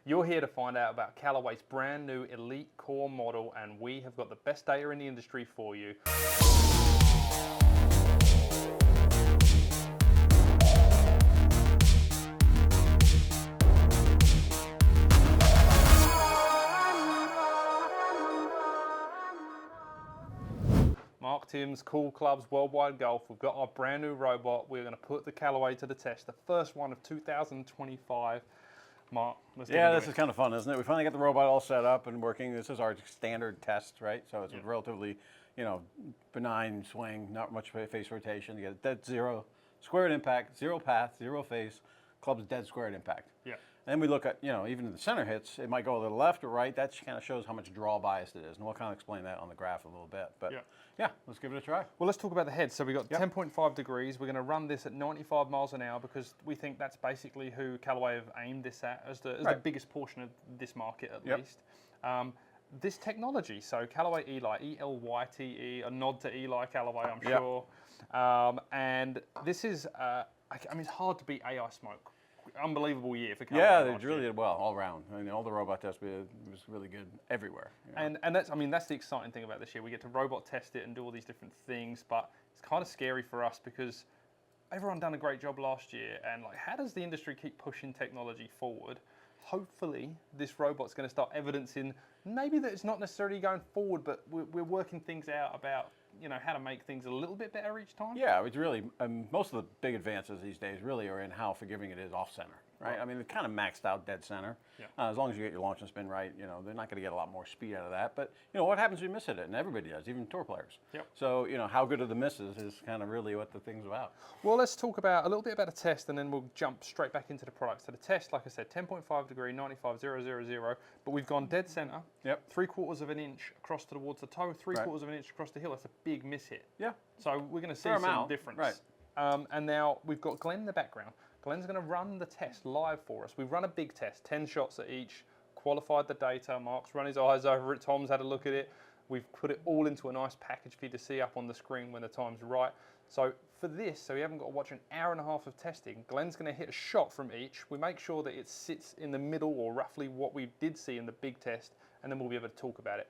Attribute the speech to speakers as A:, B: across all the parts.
A: You're here to find out about Callaway's brand new Elite Core model, and we have got the best data in the industry for you. Mark Tim's, Cool Clubs, Worldwide Golf. We've got our brand new robot. We're going to put the Callaway to the test. The first one of 2025. Mark, let's get into
B: this is kind of fun, isn't it? We finally got the robot all set up and working. This is our standard test, right? So it's a relatively, benign swing, not much face rotation. You get dead zero, square at impact, zero path, zero face. Club's dead square at impact.
A: Yeah.
B: And then we look at, even in the center hits, it might go a little left or right. That kind of shows how much draw biased it is. And we'll kind of explain that on the graph a little bit. But yeah, let's give it a try.
A: Well, let's talk about the head. So we've got 10.5 degrees. We're going to run this at 95 miles an hour because we think that's basically who Callaway have aimed this at as the biggest portion of this market at least. This technology, so Callaway Elyte, E-L-Y-T-E, a nod to Eli Callaway, I'm sure. And this is, it's hard to beat AI smoke. Unbelievable year for Callaway.
B: Yeah, they really did well all around. I mean, all the robot tests was really good everywhere.
A: And that's the exciting thing about this year. We get to robot test it and do all these different things, but it's kind of scary for us because everyone done a great job last year. And how does the industry keep pushing technology forward? Hopefully, this robot's going to start evidencing maybe that it's not necessarily going forward, but we're working things out about how to make things a little bit better each time.
B: Yeah, it's really, most of the big advances these days really are in how forgiving it is off center, right? I mean, it's kind of maxed out dead center. As long as you get your launch and spin right, they're not going to get a lot more speed out of that. But, what happens if you miss it? And everybody does, even tour players. So, how good are the misses is kind of really what the thing's about.
A: Well, let's talk about a little bit about the test, and then we'll jump straight back into the product. So the test, like I said, 10.5 degree, 95, 0, 0, 0, but we've gone dead center, 3/4 of an inch across towards the toe, 3/4 of an inch across the heel. That's a big miss hit. So we're going to see some difference. And now we've got Glenn in the background. Glenn's going to run the test live for us. We've run a big test, 10 shots at each, qualified the data. Mark's run his eyes over it. Tom's had a look at it. We've put it all into a nice package for you to see up on the screen when the time's right. So for this, so you haven't got to watch an hour and a half of testing, Glenn's going to hit a shot from each. We make sure that it sits in the middle or roughly what we did see in the big test, and then we'll be able to talk about it.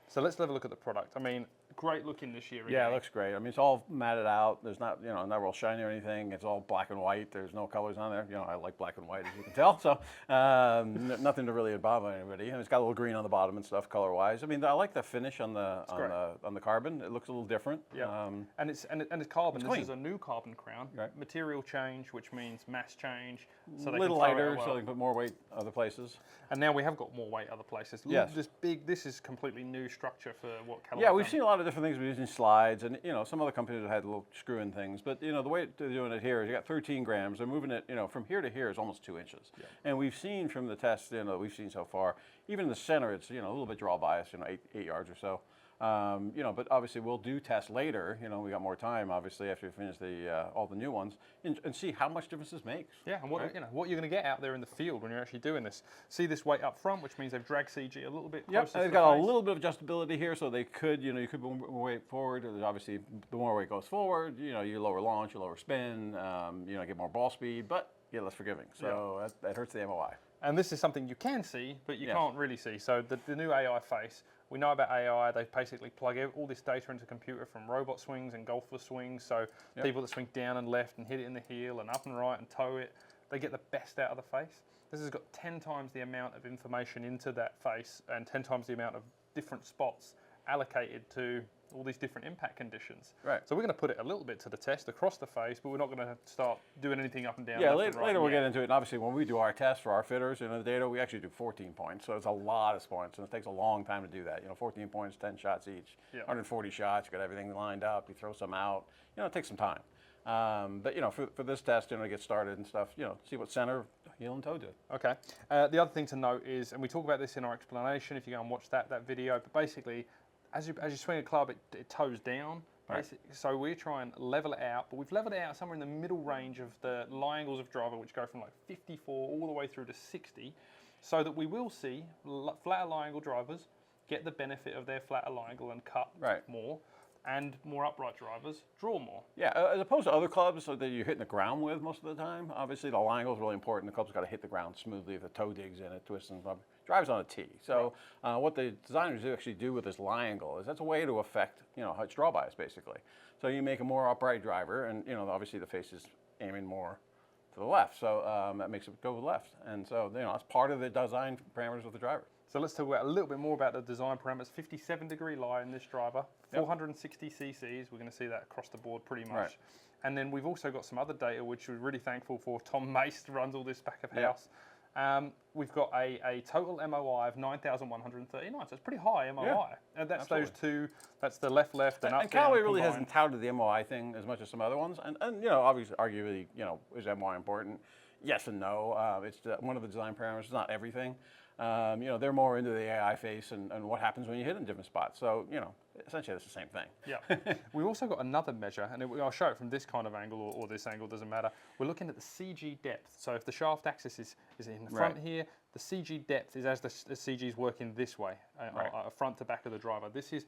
A: So let's have a look at the product. I mean, great looking this year.
B: Yeah, it looks great. I mean, it's all matted out. There's not, not real shiny or anything. It's all black and white. There's no colors on there. I like black and white, as you can tell. So nothing to really bother anybody. And it's got a little green on the bottom and stuff, color-wise. I mean, I like the finish on the carbon. It looks a little different.
A: Yeah, and it's carbon.
B: It's
A: this is a new carbon crown. Material change, which means mass change.
B: So a little lighter, so they can put more weight other places.
A: And now we have got more weight other places.
B: Yes.
A: This is completely new structure for what Callaway.
B: Yeah, we've seen a lot of different things. We're using slides, and some other companies have had little screw-in things. But the way they're doing it here is you got 13 grams. They're moving it, from here to here is almost 2 inches. And we've seen from the tests, that we've seen so far, even in the center, it's a little bit draw bias, 8 yards or so. But obviously we'll do tests later. We got more time, obviously, after we finish all the new ones, and see how much difference this makes.
A: Yeah, and what you're going to get out there in the field when you're actually doing this. See this weight up front, which means they've dragged CG a little bit closer.
B: And they've got a little bit of adjustability here, so they could, you could move weight forward. Obviously, the more weight goes forward, you lower launch, you lower spin, get more ball speed, but less forgiving. So that hurts the MOI.
A: And this is something you can see, but you can't really see. So the new AI face, we know about AI. They basically plug all this data into a computer from robot swings and golfer swings. So people that swing down and left and hit it in the heel and up and right and toe it, they get the best out of the face. This has got 10 times the amount of information into that face and 10 times the amount of different spots allocated to all these different impact conditions. So we're going to put it a little bit to the test across the face, but we're not going to start doing anything up and down.
B: Yeah, later we'll get into it. And obviously, when we do our test for our fitters, the data, we actually do 14 points. So it's a lot of points, and it takes a long time to do that. 14 points, 10 shots each, 140 shots. You got everything lined up. You throw some out. It takes some time. But for this test, to get started and stuff, see what center, heel, and toe do. Okay.
A: The other thing to note is, and we talk about this in our explanation, if you go and watch that video, but basically, as you swing a club, it toes down. So we try and level it out, but we've leveled it out somewhere in the middle range of the lie angles of driver, which go from 54 all the way through to 60, so that we will see flatter lie angle drivers get the benefit of their flatter lie angle and cut more. and more upright drivers draw more.
B: Yeah, as opposed to other clubs that you're hitting the ground with most of the time. Obviously, the line angle is really important. The club's got to hit the ground smoothly. If the toe digs in it, twists and drives on a tee. So what the designers actually do with this line angle is that's a way to affect, how it's draw bias, basically. So you make a more upright driver, and obviously the face is aiming more to the left, so that makes it go left. And so that's part of the design parameters of the driver.
A: So let's talk about a little bit more about the design parameters. 57-degree lie in this driver, 460 cc's. We're going to see that across the board pretty much.
B: Right.
A: And then we've also got some other data, which we're really thankful for. Tom Mace runs all this back of house. We've got a total MOI of 9,139, so it's pretty high MOI.
B: Yeah,
A: and that's
B: absolutely.
A: those two, that's the left, and up,
B: and Callaway
A: down,
B: really
A: combined.
B: hasn't touted the MOI thing as much as some other ones. And obviously, arguably, is MOI important? Yes and no. It's one of the design parameters. It's not everything. They're more into the AI face and what happens when you hit in different spots. So, essentially it's the same thing.
A: Yeah. We've also got another measure, and I'll show it from this kind of angle or this angle, doesn't matter. We're looking at the CG depth. So if the shaft axis is in the front here, the CG depth is as the CG is working this way, front to back of the driver. This is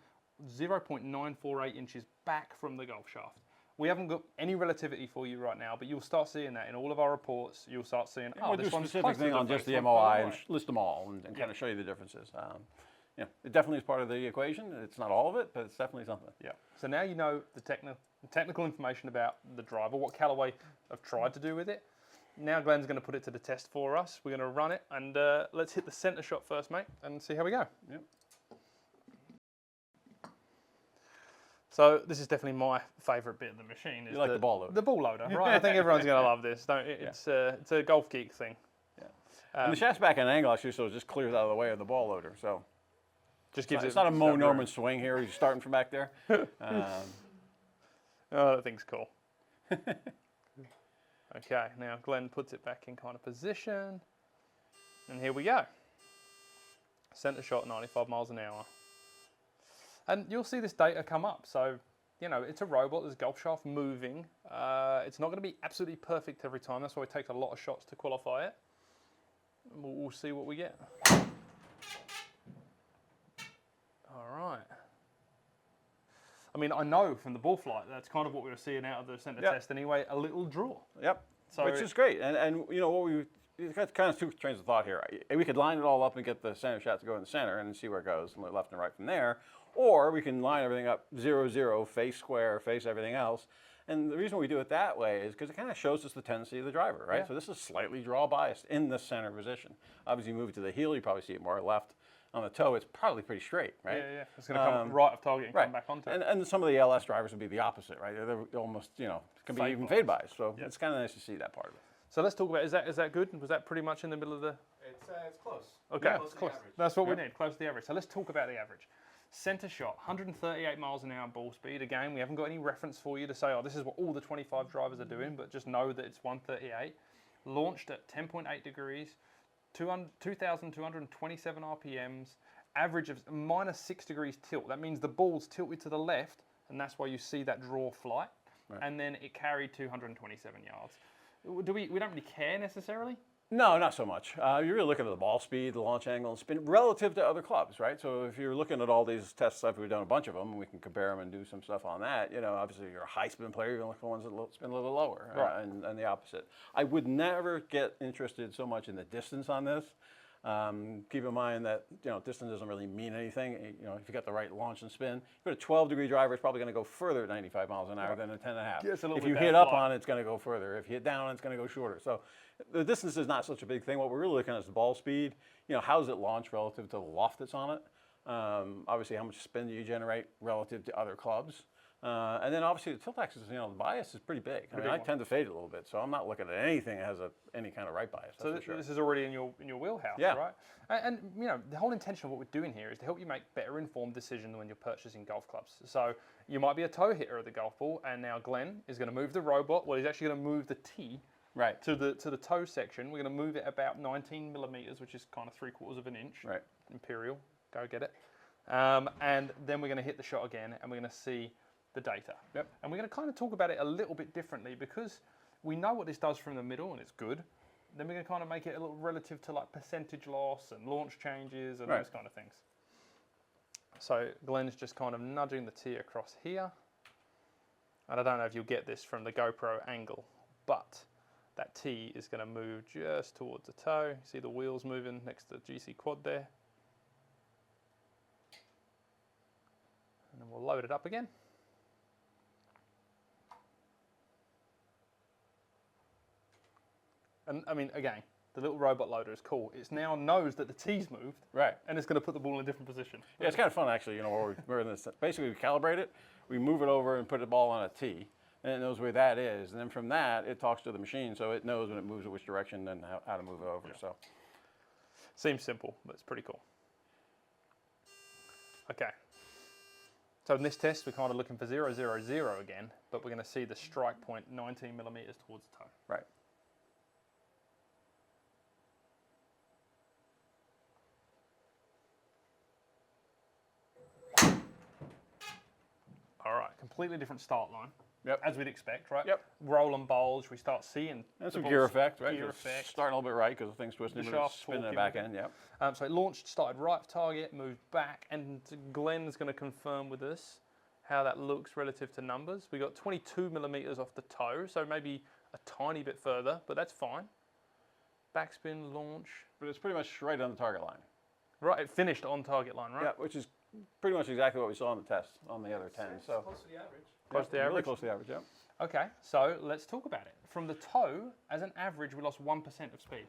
A: 0.948 inches back from the golf shaft. We haven't got any relativity for you right now, but you'll start seeing that in all of our reports. You'll start seeing,
B: we'll do a specific thing on just the MOI and list them all and kind of show you the differences. It definitely is part of the equation. It's not all of it, but it's definitely something.
A: Yeah. So now you know the technical information about the driver, what Callaway have tried to do with it. Now Glenn's going to put it to the test for us. We're going to run it, and let's hit the center shot first, mate, and see how we go.
B: Yep.
A: So this is definitely my favourite bit of the machine.
B: You like the ball loader.
A: The ball loader, right? I think everyone's going to love this. It's a golf geek thing.
B: Yeah. And the shaft's back at an angle actually, so it just clears out of the way of the ball loader. So
A: just gives
B: it's not a Mo Norman swing here. He's starting from back there.
A: Oh, that thing's cool. Okay, now Glenn puts it back in kind of position, and here we go. Centre shot, 95 miles an hour. And you'll see this data come up. So, it's a robot, there's a golf shaft moving. It's not going to be absolutely perfect every time. That's why it takes a lot of shots to qualify it. We'll see what we get. All right. I mean, I know from the ball flight, that's kind of what we were seeing out of the centre test anyway, a little draw.
B: Yep,
A: so
B: which is great. And what we've got kind of two trains of thought here. We could line it all up and get the center shot to go in the center and see where it goes, left and right from there. Or we can line everything up 0-0, face square, face everything else. And the reason we do it that way is because it kind of shows us the tendency of the driver, right? Yeah. So this is slightly draw biased in the center position. Obviously, you move it to the heel, you probably see it more left. On the toe, it's probably pretty straight, right?
A: Yeah. It's going to come right off target and come back onto it.
B: And some of the LS drivers would be the opposite, right? They're almost, can be even fade biased. So it's kind of nice to see that part of it.
A: So let's talk about, is that good? Was that pretty much in the middle of the...
C: It's close.
A: Okay, it's close. That's what we need, close to the average. So let's talk about the average. Center shot, 138 miles an hour ball speed. Again, we haven't got any reference for you to say, this is what all the 25 drivers are doing, but just know that it's 138. Launched at 10.8 degrees, 2,227 RPMs, average of -6 degrees tilt. That means the ball's tilted to the left, and that's why you see that draw flight. Right. And then it carried 227 yards. We don't really care necessarily?
B: No, not so much. You're really looking at the ball speed, the launch angle, and spin relative to other clubs, right? So if you're looking at all these test stuff, we've done a bunch of them, and we can compare them and do some stuff on that. Obviously you're a high spin player, you're going to look for ones that spin a little lower,
A: right.
B: And the opposite. I would never get interested so much in the distance on this. Keep in mind that distance doesn't really mean anything. If you got the right launch and spin, you put a 12-degree driver, it's probably going to go further at 95 miles an hour than a 10.5. If you hit up on it, it's going to go further. If you hit down, it's going to go shorter. So the distance is not such a big thing. What we're really looking at is the ball speed. How does it launch relative to the loft that's on it? Obviously, how much spin do you generate relative to other clubs? And then obviously the tilt axis, the bias is pretty big. I tend to fade a little bit, so I'm not looking at anything that has any kind of right bias.
A: So this is already in your wheelhouse, right? And the whole intention of what we're doing here is to help you make better informed decisions when you're purchasing golf clubs. So you might be a toe hitter of the golf ball, and now Glenn is going to move the robot. Well, he's actually going to move the tee to the toe section. We're going to move it about 19 millimeters, which is kind of 3/4 of an inch.
B: Right.
A: Imperial, go get it. And then we're going to hit the shot again, and we're going to see the data.
B: Yep.
A: And we're going to kind of talk about it a little bit differently because we know what this does from the middle and it's good. Then we're going to kind of make it a little relative to like percentage loss and launch changes and those kind of things. So Glenn's just kind of nudging the T across here. And I don't know if you'll get this from the GoPro angle, but that T is going to move just towards the toe. See the wheels moving next to the GC quad there. And then we'll load it up again. And I mean, again, the little robot loader is cool. It now knows that the T's moved,
B: right?
A: And it's going to put the ball in a different position.
B: Yeah, it's kind of fun actually. You know, where we're in this. Basically, we calibrate it, we move it over and put the ball on a T, and it knows where that is. And then from that, it talks to the machine, so it knows when it moves in which direction and how to move it over. Yeah. So,
A: seems simple, but it's pretty cool. Okay. So in this test, we're kind of looking for 0, 0, 0 again, but we're going to see the strike point 19 millimeters towards the toe.
B: Right.
A: All right, completely different start line.
B: Yep.
A: As we'd expect, right?
B: Yep.
A: Roll and bulge, we start seeing.
B: That's some gear effect, right?
A: Gear effect.
B: Starting a little bit right because the thing's twisting, but it's spinning the back end, yep.
A: So it launched, started right of target, moved back, and Glenn's going to confirm with us how that looks relative to numbers. We got 22 millimeters off the toe, so maybe a tiny bit further, but that's fine. Backspin, launch.
B: But it's pretty much right on the target line.
A: Right, it finished on target line, right?
B: Yeah, which is pretty much exactly what we saw in the test on the other 10. So
C: close to the average.
A: Close to the average?
B: Really close to the average, yeah.
A: Okay, so let's talk about it. From the toe, as an average, we lost 1% of speed.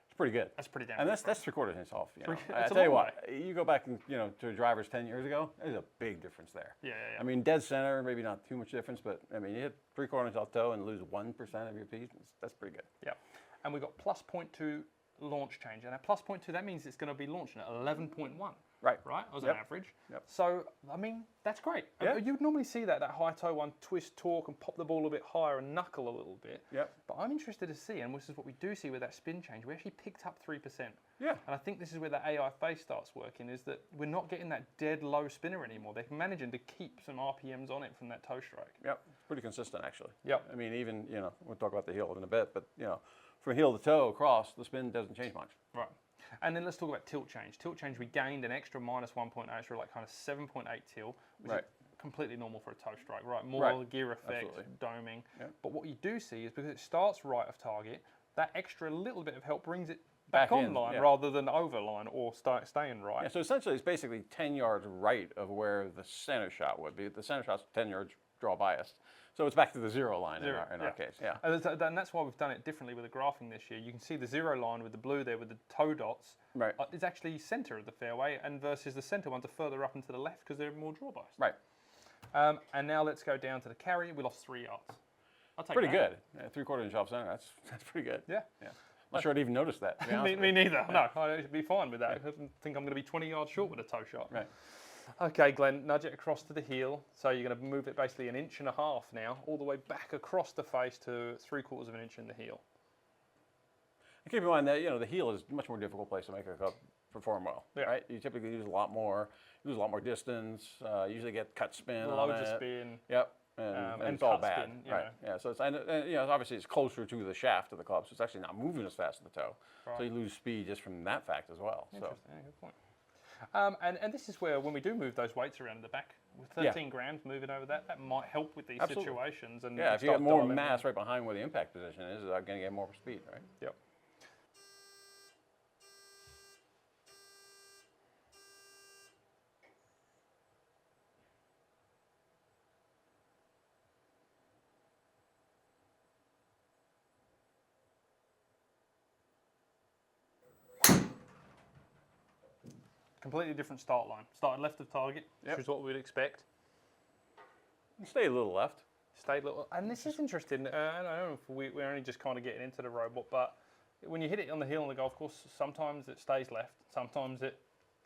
B: It's pretty good.
A: That's pretty damn
B: And
A: good.
B: that's 3/4 inch off. You know.
A: That's
B: I tell you what, you go back and, you know, to drivers 10 years ago, there's a big difference there.
A: Yeah.
B: I mean, dead center, maybe not too much difference, but I mean, you hit 3/4 inch off toe and lose 1% of your speed. That's pretty good.
A: Yeah, and we got plus 0.2 launch change, and at plus 0.2, that means it's going to be launching at 11.1.
B: Right.
A: Right, as an
B: Yep.
A: average.
B: Yep.
A: So, I mean, that's great.
B: Yeah.
A: You'd normally see that high toe one twist, torque, and pop the ball a bit higher and knuckle a little bit.
B: Yep.
A: But I'm interested to see, and this is what we do see with that spin change, we actually picked up 3%.
B: Yeah.
A: And I think this is where the AI face starts working, is that we're not getting that dead low spinner anymore. They're managing to keep some RPMs on it from that toe strike.
B: Yep. It's pretty consistent, actually.
A: Yep.
B: I mean, even, you know, we'll talk about the heel in a bit, but, you know, from heel to toe across, the spin doesn't change much.
A: Right. And then let's talk about tilt change. Tilt change, we gained an extra minus 1.8, so like kind of 7.8 tilt, which is completely normal for a toe strike, right? More gear effect, doming. Yep. But what you do see is because it starts right of target, that extra little bit of help brings it back on line rather than over line or staying right.
B: Yeah, so essentially it's basically 10 yards right of where the center shot would be. The center shot's 10 yards draw biased. So it's back to the zero line in our case, yeah.
A: And that's why we've done it differently with the graphing this year. You can see the zero line with the blue there with the toe dots.
B: Right.
A: It's actually center of the fairway, and versus the center ones are further up and to the left because they're more draw biased.
B: Right.
A: And now let's go down to the carry. We lost 3 yards. I'll take
B: pretty
A: that.
B: good. Yeah, 3/4 inch off center. That's pretty good.
A: Yeah.
B: Yeah. Not sure I'd even noticed that. To be honest
A: me neither. No, I'd be fine with that. I think I'm going to be 20 yards short with a toe shot.
B: Right.
A: Okay, Glenn, nudge it across to the heel. So you're going to move it basically 1.5 inches now, all the way back across the face to 3/4 of an inch in the heel.
B: And keep in mind that, you know, the heel is a much more difficult place to make a club perform well, right? You typically use a lot more, distance, usually get cut spin on
A: Loads
B: it.
A: of spin.
B: Yep. And it's all bad,
A: spin,
B: right? Yeah, so it's and you know, obviously it's closer to the shaft of the club, so it's actually not moving as fast as the toe. Right. So you lose speed just from that fact as well.
A: Interesting, yeah, good point. And this is where when we do move those weights around in the back, with 13 grams moving over that might help with these situations. And
B: if you get more mass right behind where the impact position is, you're going to get more speed, right?
A: Yep. Completely different start line. Started left of target, which is what we'd expect.
B: Stay a little left.
A: Stayed a little, and this is interesting. I don't know if we're only just kind of getting into the robot, but when you hit it on the heel on the golf course, sometimes it stays left, sometimes it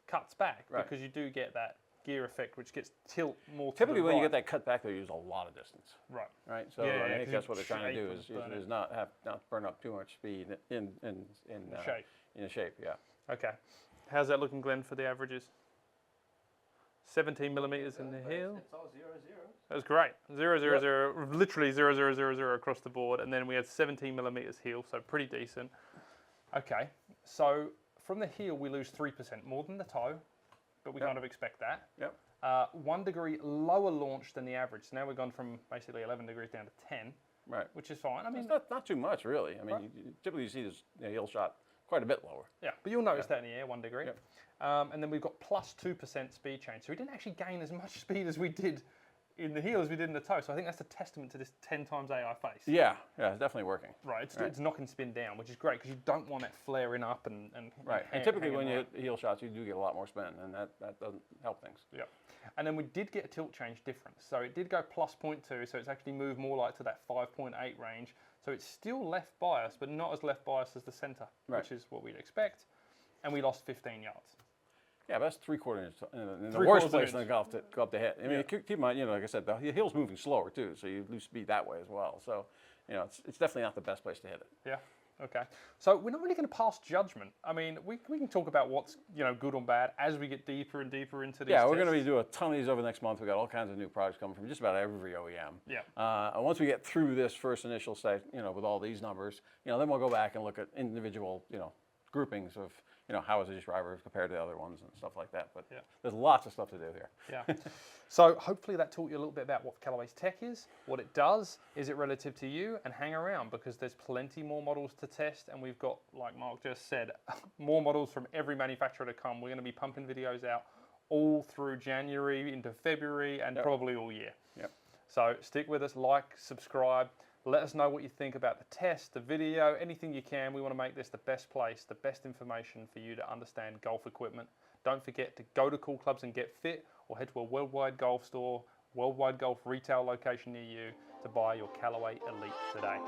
A: cuts back because you do get that gear effect, which gets tilt more.
B: Typically, when you get that cut back, they use a lot of distance.
A: Right.
B: Right. So I think that's what they're trying to do is not burn up too much speed in
A: shape.
B: In a shape, yeah.
A: Okay. How's that looking, Glenn, for the averages? 17 millimeters in the heel.
C: It's all 0, 0.
A: That was great. 0, 0, 0, literally 0, 0, 0, 0 across the board. And then we had 17 millimeters heel, so pretty decent. Okay, so from the heel, we lose 3%, more than the toe, but we kind of expect that.
B: Yep.
A: 1 degree lower launch than the average. So now we've gone from basically 11 degrees down to 10.
B: Right.
A: Which is fine. I mean,
B: it's not too much, really. I mean, typically you see this heel shot quite a bit lower.
A: Yeah, but you'll notice that in the air, 1 degree.
B: Yep.
A: And then we've got plus 2% speed change. So we didn't actually gain as much speed as we did in the heel as we did in the toe. So I think that's a testament to this 10 times AI face.
B: Yeah, it's definitely working.
A: Right, it's knocking spin down, which is great because you don't want it flaring up and
B: right. And typically when you hit heel shots, you do get a lot more spin, and that doesn't help things.
A: Yeah. And then we did get a tilt change difference. So it did go plus 0.2, so it's actually moved more like to that 5.8 range. So it's still left bias, but not as left bias as the center, which is what we'd expect. And we lost 15 yards.
B: Yeah, but that's 3/4 inch in the worst place in the golf to go up the hit. I mean, keep in mind, like I said, the heel's moving slower too, so you lose speed that way as well. So, it's definitely not the best place to hit it.
A: Yeah. Okay. So we're not really going to pass judgment. I mean, we can talk about what's good or bad as we get deeper and deeper into these.
B: Yeah, we're going to be doing a ton of these over the next month. We've got all kinds of new products coming from just about every OEM.
A: Yeah.
B: And once we get through this first initial stage, with all these numbers, then we'll go back and look at individual, groupings of, how is this driver compared to the other ones and stuff like that. But there's lots of stuff to do here.
A: Yeah. So hopefully that taught you a little bit about what Callaway's tech is, what it does, is it relative to you, and hang around because there's plenty more models to test, and we've got, like Mark just said, more models from every manufacturer to come. We're going to be pumping videos out all through January into February and probably all year.
B: Yep.
A: So stick with us, like, subscribe. Let us know what you think about the test, the video, anything you can. We want to make this the best place, the best information for you to understand golf equipment. Don't forget to go to cool clubs and get fit, or head to a worldwide golf store, worldwide golf retail location near you to buy your Callaway Elyte today.